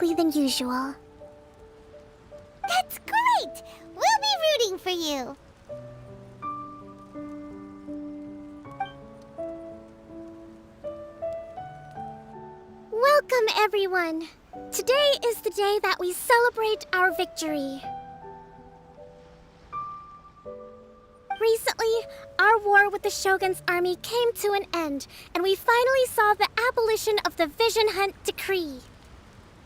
than usual. That's great! We'll be rooting for you! Welcome, everyone! Today is the day that we celebrate our victory. Recently, our war with the Shogun's army came to an end, and we finally saw the abolition of the Vision Hunt Decree.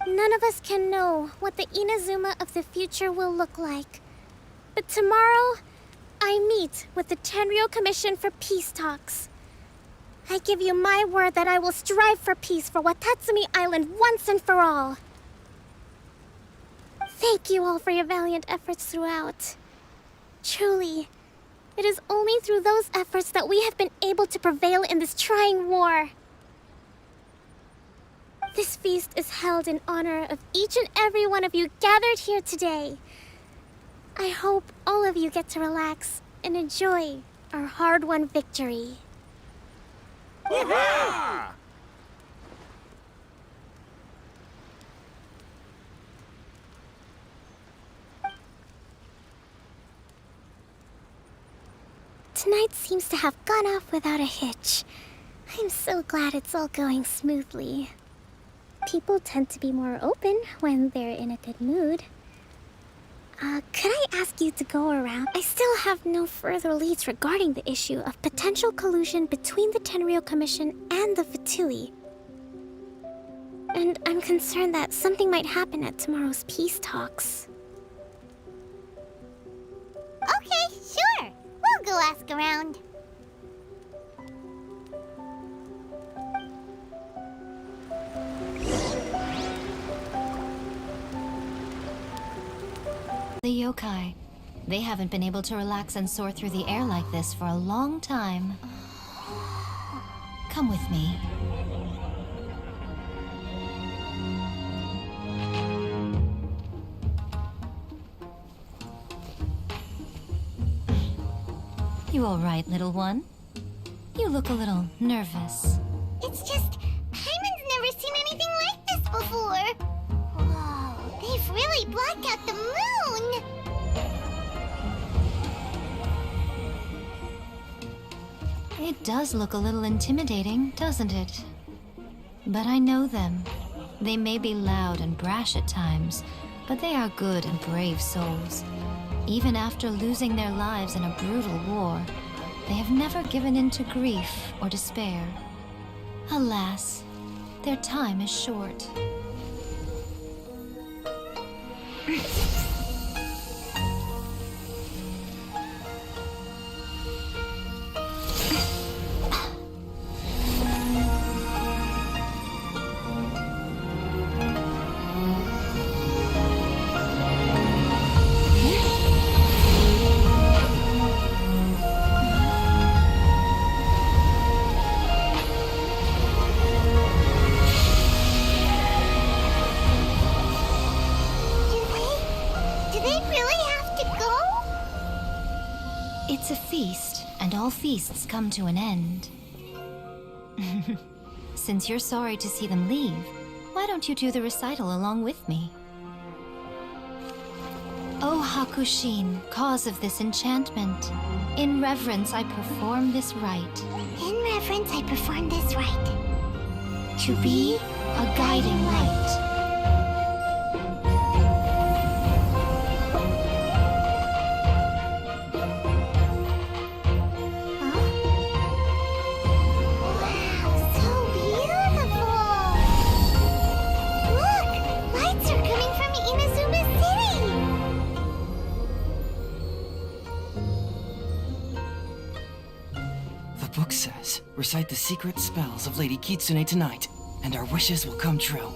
None of us can know what the Inazuma of the future will look like. But tomorrow, I meet with the Tenryou Commission for peace talks. I give you my word that I will strive for peace for Watatsumi Island once and for all. Thank you all for your valiant efforts throughout. Truly, it is only through those efforts that we have been able to prevail in this trying war. This feast is held in honor of each and every one of you gathered here today. I hope all of you get to relax and enjoy our hard-won victory. Hurrah! Tonight seems to have gone off without a hitch. I'm so glad it's all going smoothly. People tend to be more open when they're in a good mood. Could I ask you to go around? I still have no further leads regarding the issue of potential collusion between the Tenryou Commission and the Fatui. And I'm concerned that something might happen at tomorrow's peace talks. Okay, sure. We'll go ask around. The yokai. They haven't been able to relax and soar through the air like this for a long time. Come with me. You all right, little one? You look a little nervous. It's just, Hyman's never seen anything like this before. Whoa, they've really blacked out the moon! It does look a little intimidating, doesn't it? But I know them. They may be loud and brash at times, but they are good and brave souls. Even after losing their lives in a brutal war, they have never given in to grief or despair. Alas, their time is short. Do they really have to go? It's a feast, and all feasts come to an end. Since you're sorry to see them leave, why don't you do the recital along with me? O Hakushin, cause of this enchantment, in reverence I perform this rite. In reverence, I perform this rite. To be a guiding light. Wow, so beautiful! Look! Lights are coming from Inazuma City! The book says, recite the secret spells of Lady Kitsune tonight, and our wishes will come true.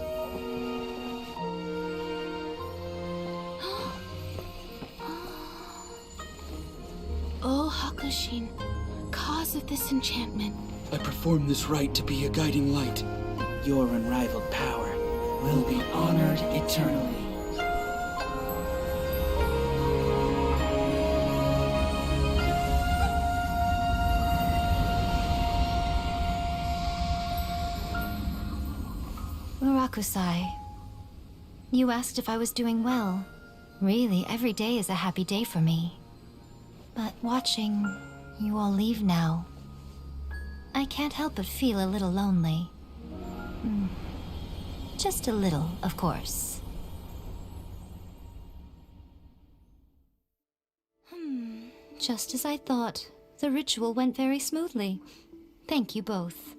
O Hakushin, cause of this enchantment, I perform this rite to be a guiding light. Your unrivaled power will be honored eternally. Murakusai, You asked if I was doing well. Really, every day is a happy day for me. But watching you all leave now, I can't help but feel a little lonely. Just a little, of course. Just as I thought. The ritual went very smoothly. Thank you both.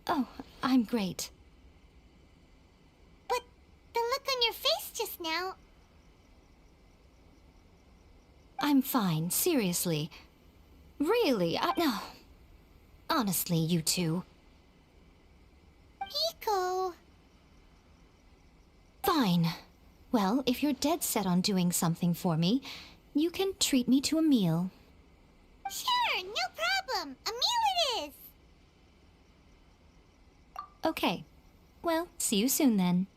Oh, I'm great. But the look on your face just now... I'm fine, seriously. Really, no. Honestly, you two. Pico... Fine. Well, if you're dead set on doing something for me, you can treat me to a meal. Sure, no problem. A meal it is. Okay. Well, see you soon then.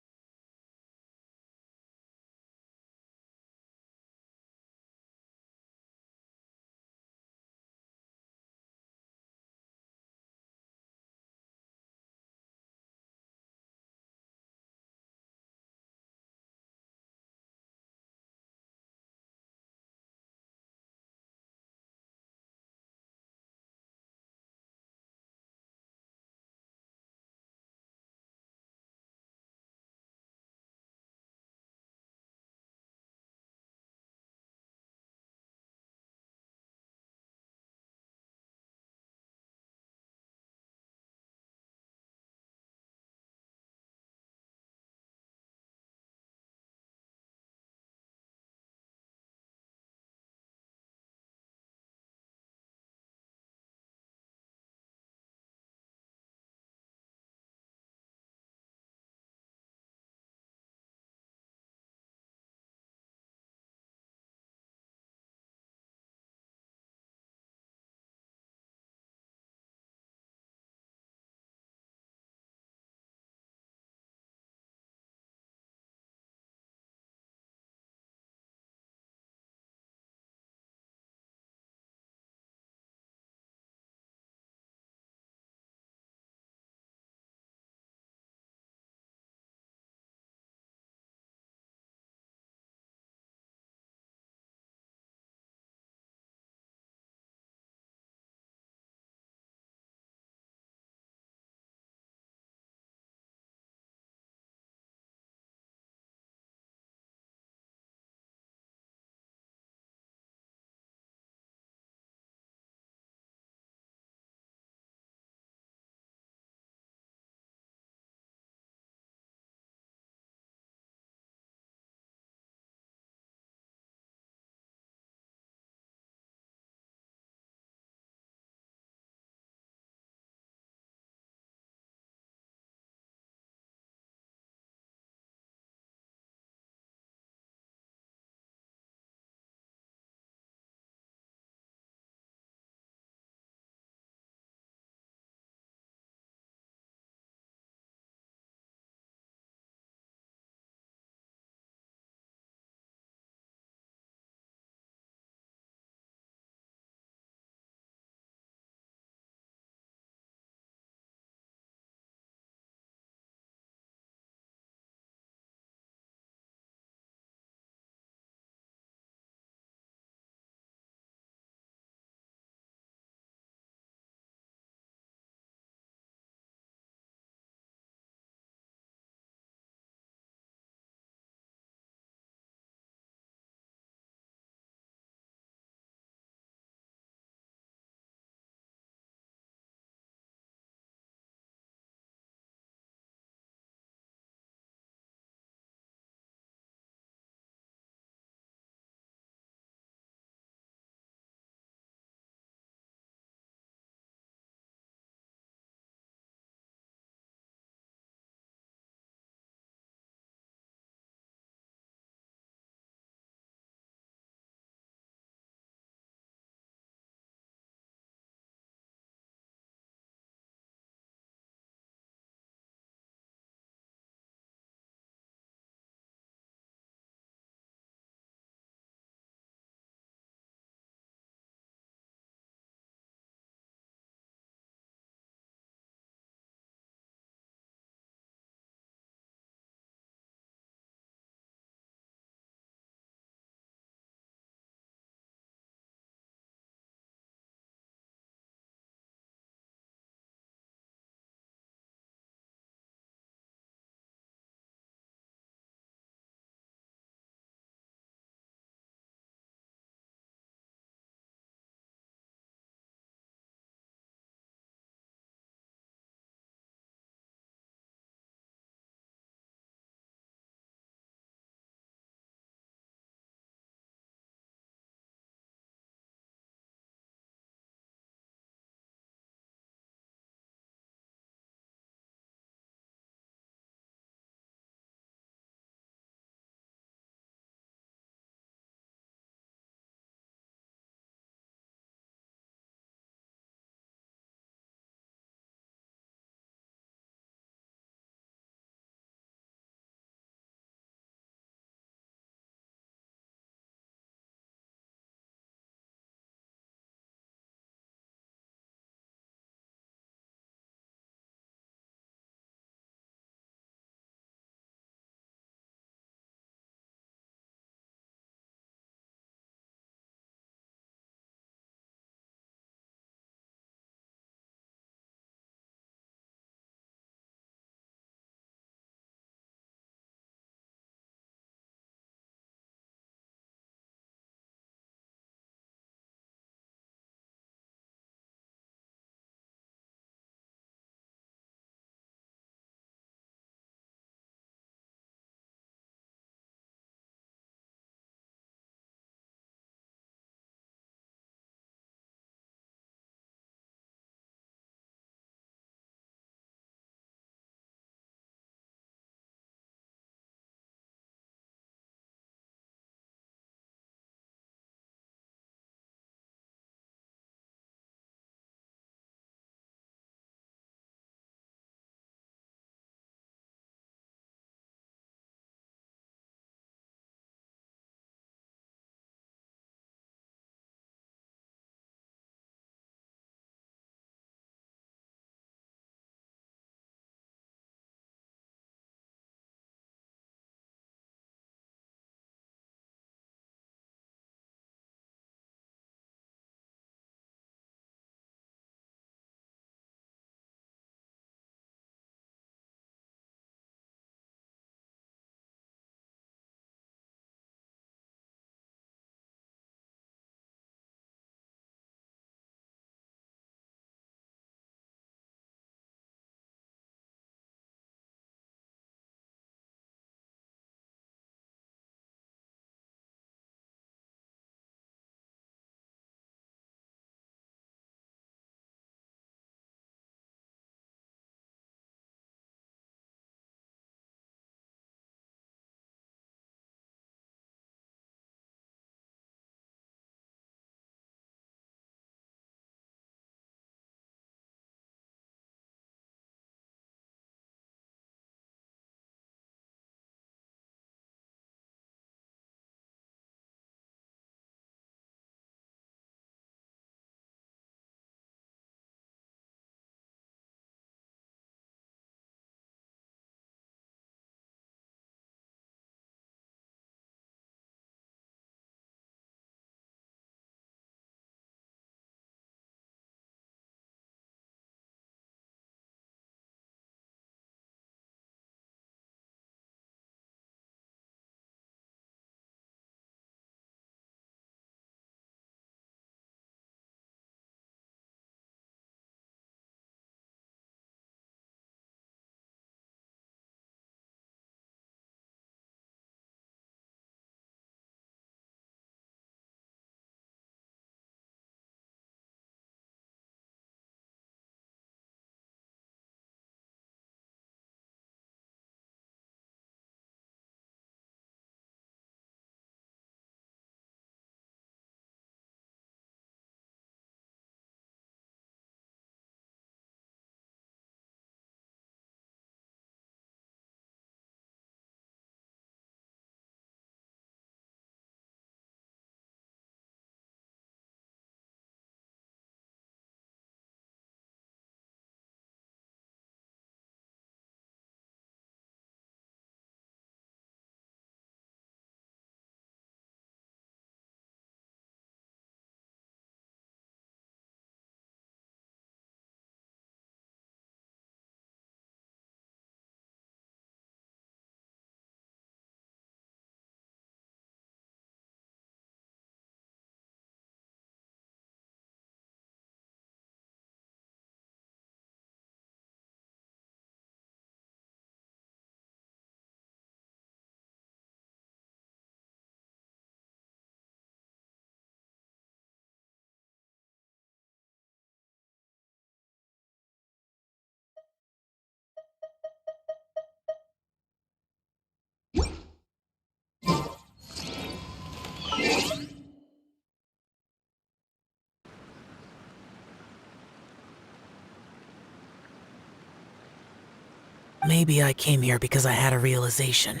maybe I came here because I had a realization.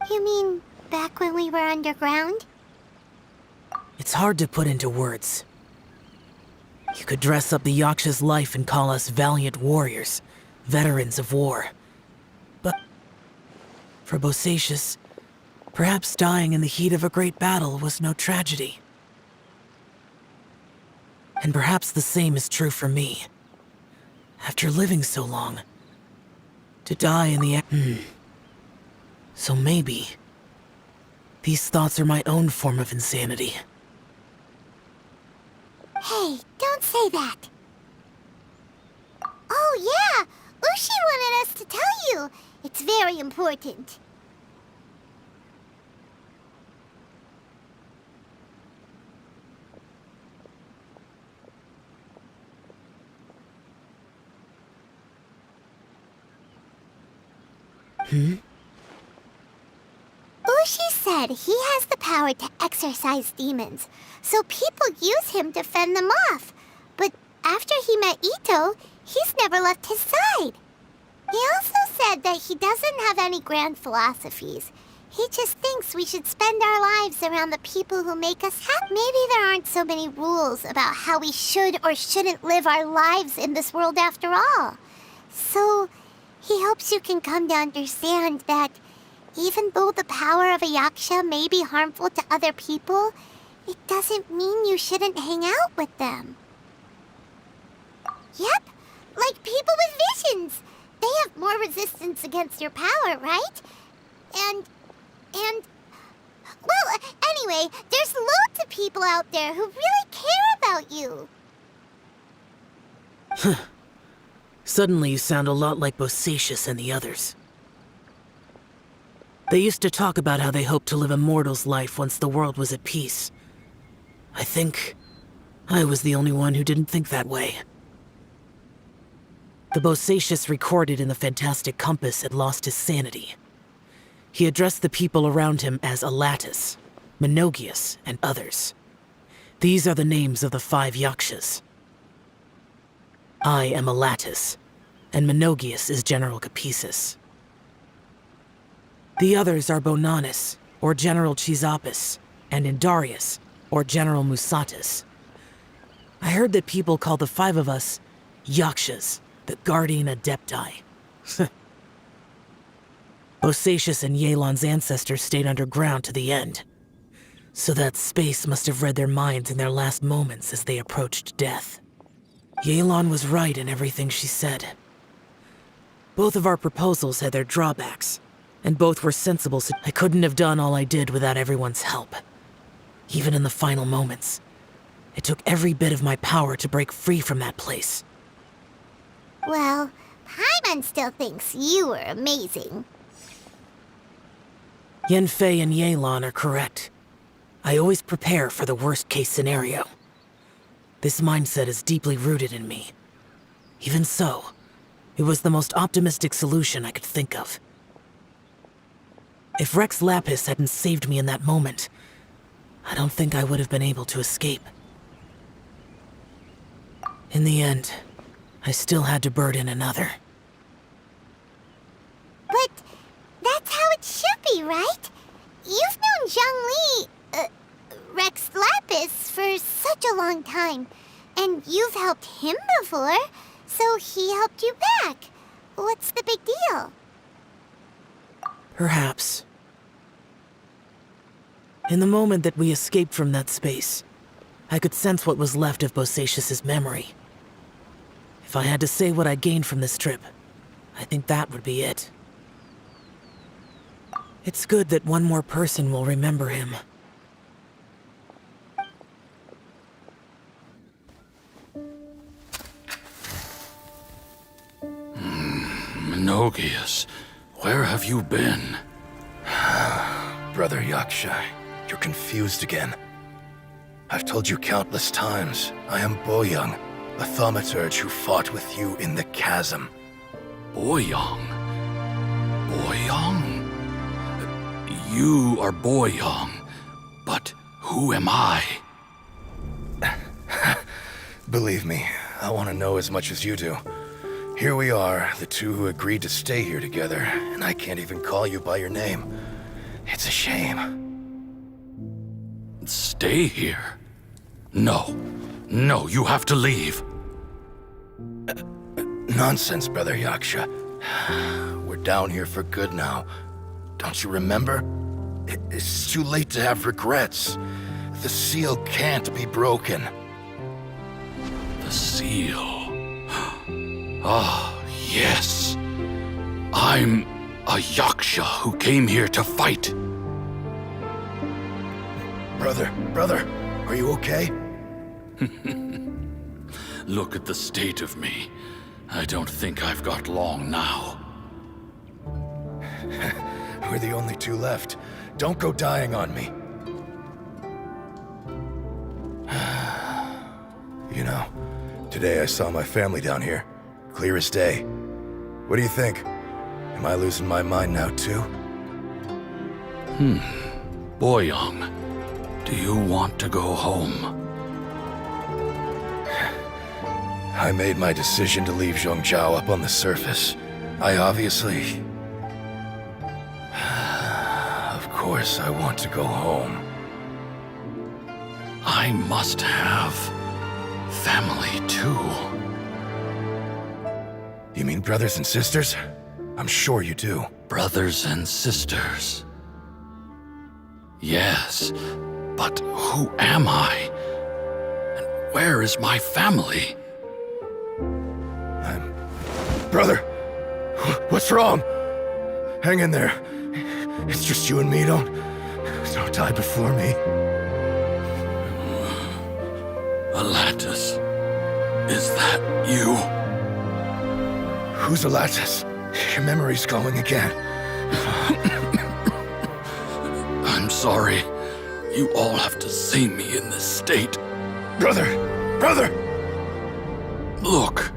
You mean back when we were underground? It's hard to put into words. You could dress up the Yaksha's life and call us valiant warriors, veterans of war. But for Bosacius, perhaps dying in the heat of a great battle was no tragedy. And perhaps the same is true for me. After living so long, to die in the So maybe these thoughts are my own form of insanity. Hey, don't say that. Oh yeah, Ushi wanted us to tell you. It's very important. Ushi said he has the power to exorcise demons, so people use him to fend them off. But after he met Ito, he's never left his side. He also said that he doesn't have any grand philosophies. He just thinks we should spend our lives around the people who make us happy. Maybe there aren't so many rules about how we should or shouldn't live our lives in this world after all. So he hopes you can come to understand that even though the power of a yaksha may be harmful to other people, it doesn't mean you shouldn't hang out with them. Yep, like people with visions. They have more resistance against your power, right? And, well, anyway, there's loads of people out there who really care about you. Suddenly you sound a lot like Bosacius and the others. They used to talk about how they hoped to live a mortal's life once the world was at peace. I think I was the only one who didn't think that way. The Bosacius recorded in the Fantastic Compass had lost his sanity. He addressed the people around him as Alatus, Menogius, and others. These are the names of the 5 Yakshas. I am Alatus, and Menogius is General Capisis. The others are Bonanis, or General Chizapis, and Indarius, or General Musatus. I heard that people call the 5 of us Yakshas, the Guardian Adepti. Bosacius and Yelan's ancestors stayed underground to the end, so that space must have read their minds in their last moments as they approached death. Yelan was right in everything she said. Both of our proposals had their drawbacks, and both were sensible, so I couldn't have done all I did without everyone's help. Even in the final moments, it took every bit of my power to break free from that place. Well, Paimon still thinks you were amazing. Yanfei and Yelan are correct. I always prepare for the worst-case scenario. This mindset is deeply rooted in me. Even so, it was the most optimistic solution I could think of. If Rex Lapis hadn't saved me in that moment, I don't think I would have been able to escape. In the end, I still had to burden another. But that's how it should be, right? You've known Zhang Li, Rex Lapis, for such a long time. And you've helped him before, so he helped you back. What's the big deal? Perhaps. In the moment that we escaped from that space, I could sense what was left of Bosacius's memory. If I had to say what I gained from this trip, I think that would be it. It's good that one more person will remember him. Menogius, where have you been? Brother Yaksha, you're confused again. I've told you countless times, I am Boyoung, a thaumaturge who fought with you in the chasm. Boyoung? Boyoung? You are Boyoung, but who am I? Believe me, I want to know as much as you do. Here we are, the two who agreed to stay here together, and I can't even call you by your name. It's a shame. Stay here? No. No, you have to leave. Nonsense, Brother Yaksha. We're down here for good now. Don't you remember? It's too late to have regrets. The seal can't be broken. The seal. Ah, yes. I'm a Yaksha who came here to fight. Brother, are you okay? Look at the state of me. I don't think I've got long now. We're the only two left. Don't go dying on me. You know, today I saw my family down here. Clear as day. What do you think? Am I losing my mind now too? Boyang, do you want to go home? I made my decision to leave Zhongzhou up on the surface. I obviously... Of course I want to go home. I must have family too. You mean brothers and sisters? I'm sure you do. Brothers and sisters. Yes, but who am I? And where is my family? Brother! What's wrong? Hang in there. It's just you and me, don't die before me. Alatus, is that you? Who's Alatus? Your memory's going again. I'm sorry. You all have to see me in this state. Brother! Look,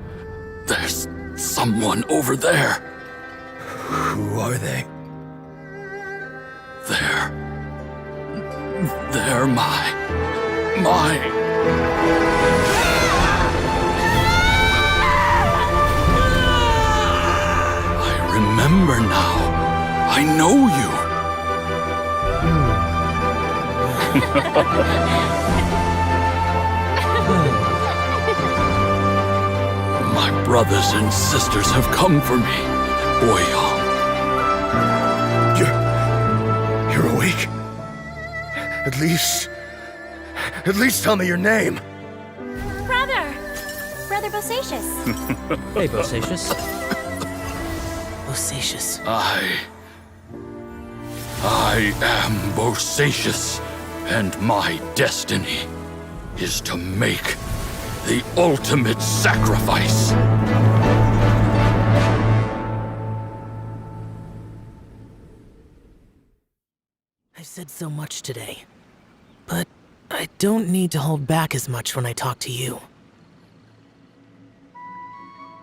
there's someone over there. Who are they? They're my... I remember now. I know you. My brothers and sisters have come for me, Boyang. You're awake? At least tell me your name. Brother Bosacius. Hey, Bosacius. Bosacius. I am Bosacius, and my destiny is to make the ultimate sacrifice. I've said so much today, but I don't need to hold back as much when I talk to you.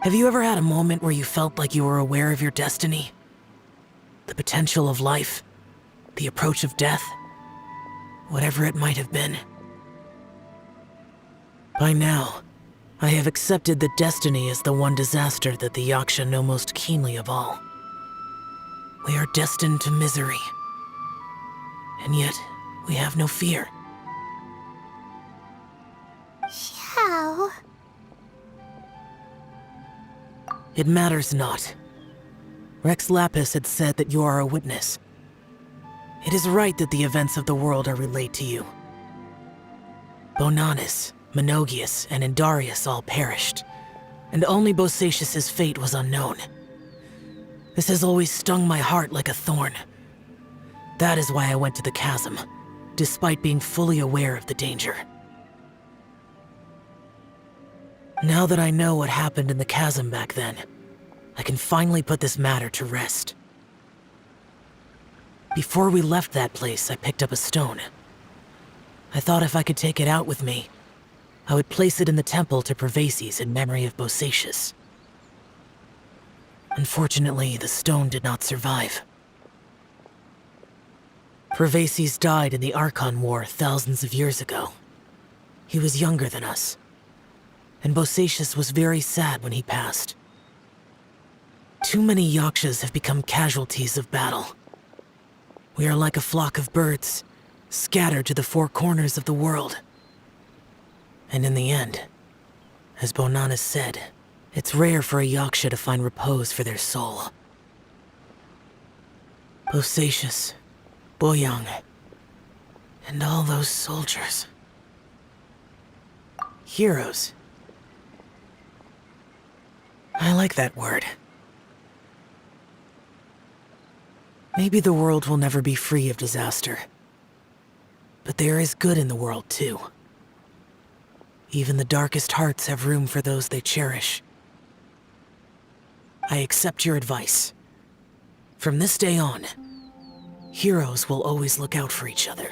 Have you ever had a moment where you felt like you were aware of your destiny? The potential of life? The approach of death? Whatever it might have been. By now, I have accepted that destiny is the one disaster that the Yaksha know most keenly of all. We are destined to misery. And yet, we have no fear. Xiao. It matters not. Rex Lapis had said that you are a witness. It is right that the events of the world are relayed to you. Bonanis, Menogius, and Indarius all perished, and only Bosacius's fate was unknown. This has always stung my heart like a thorn. That is why I went to the chasm, despite being fully aware of the danger. Now that I know what happened in the chasm back then, I can finally put this matter to rest. Before we left that place, I picked up a stone. I thought if I could take it out with me, I would place it in the temple to Pervases in memory of Bosacius. Unfortunately, the stone did not survive. Pervases died in the Archon War thousands of years ago. He was younger than us, and Bosacius was very sad when he passed. Too many Yakshas have become casualties of battle. We are like a flock of birds, scattered to the four corners of the world. And in the end, as Bonanas said, it's rare for a Yaksha to find repose for their soul. Bosacius, Boyang, and all those soldiers. Heroes. I like that word. Maybe the world will never be free of disaster. But there is good in the world, too. Even the darkest hearts have room for those they cherish. I accept your advice. From this day on, heroes will always look out for each other.